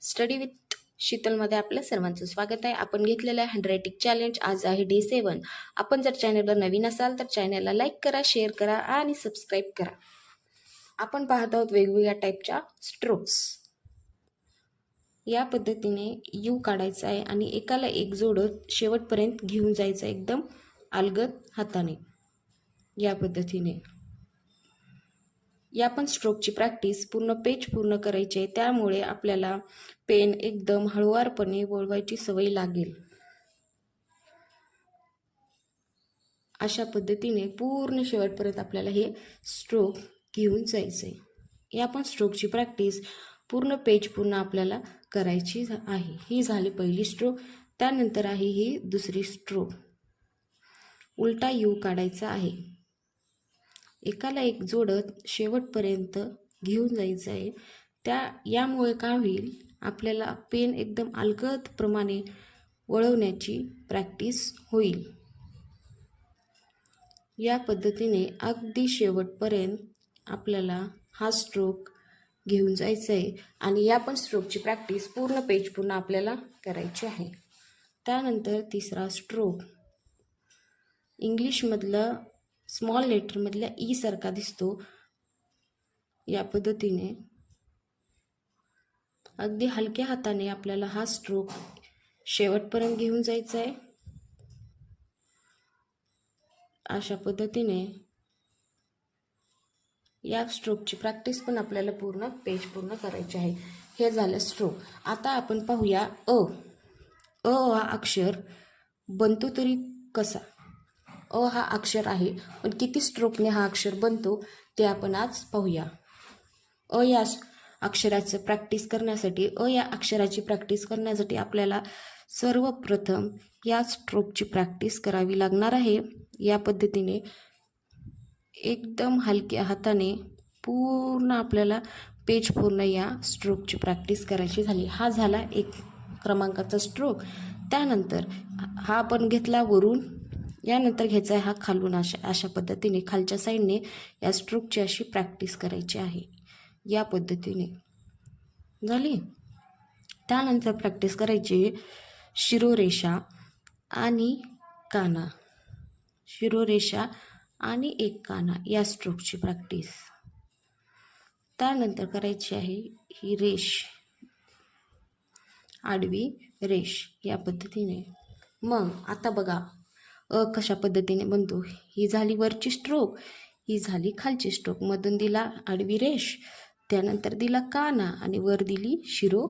Study with शीतलमध्ये आपल्या सर्वांचं स्वागत आहे. आपण घेतलेलं आहे हँडरायटिंग चॅलेंज. आज आहे डे 7. आपण जर चॅनलवर नवीन असाल तर चॅनलला लाईक करा, शेअर करा आणि सबस्क्राईब करा. आपण पाहत आहोत वेगवेगळ्या टाईपच्या स्ट्रोक्स. या पद्धतीने यू काढायचा आहे आणि एकाला एक जोडत शेवटपर्यंत घेऊन जायचं एकदम अलगद हाताने. या पद्धतीने या पण स्ट्रोकची प्रॅक्टिस पूर्ण पेज पूर्ण करायची आहे. त्यामुळे आपल्याला पेन एकदम हळुवारपणे वळवायची सवय लागेल. अशा पद्धतीने पूर्ण शेवटपर्यंत आपल्याला हे स्ट्रोक घेऊन जायचं आहे. या पण स्ट्रोकची प्रॅक्टिस पूर्ण पेज पूर्ण आपल्याला करायची आहे. ही झाली पहिली स्ट्रोक. त्यानंतर आहे ही दुसरी स्ट्रोक. उलटा यू काढायचा आहे. एकाला एक जोडत शेवटपर्यंत घेऊन जायचं आहे. यामुळे काय होईल, आपल्याला पेन एकदम अलगद प्रमाणे वळवण्याची प्रॅक्टिस होईल. या पद्धतीने अगदी शेवटपर्यंत आपल्याला हा स्ट्रोक घेऊन जायचा आहे आणि या पण स्ट्रोकची प्रॅक्टिस पूर्ण पेज पूर्ण आपल्याला करायची आहे. त्यानंतर तिसरा स्ट्रोक. इंग्लिशमधलं स्मॉल लेटरमधल्या ई सारखा दिसतो. या पद्धतीने अगदी हलक्या हाताने आपल्याला हा स्ट्रोक शेवटपर्यंत घेऊन जायचा आहे. अशा पद्धतीने या स्ट्रोकची प्रॅक्टिस पण आपल्याला पूर्ण पेज पूर्ण करायची आहे. हे झालं स्ट्रोक. आता आपण पाहूया अ हा अक्षर बनतो तरी कसा. हा अक्षर आहे, पण किती स्ट्रोकने हा अक्षर बनतो ते आपण आज पाहूया. या अक्षराची प्रॅक्टिस करण्यासाठी आपल्याला सर्वप्रथम या स्ट्रोकची प्रॅक्टिस करावी लागणार आहे. या पद्धतीने एकदम हलक्या हाताने पूर्ण आपल्याला पेज पूर्ण या स्ट्रोकची प्रॅक्टिस करायची झाली. हा झाला 1 क्रमांकाचा स्ट्रोक. त्यानंतर हा आपण घेतला वरून, यानंतर घ्यायचा आहे हा खालून. अशा पद्धतीने खालच्या साईडने या स्ट्रोकची अशी प्रॅक्टिस करायची आहे. या पद्धतीने झाली. त्यानंतर प्रॅक्टिस करायची शिरोरेषा आणि काना. शिरोरेषा आणि एक काना या स्ट्रोकची प्रॅक्टिस. त्यानंतर करायची आहे ही रेष, आडवी रेष. या पद्धतीने मग आता बघा कशा पद्धतीने बनतो. ही झाली वरची स्ट्रोक, ही झाली खालची स्ट्रोक. मधून दिला आडवी रेष, त्यानंतर दिला काना आणि वर दिली शिरो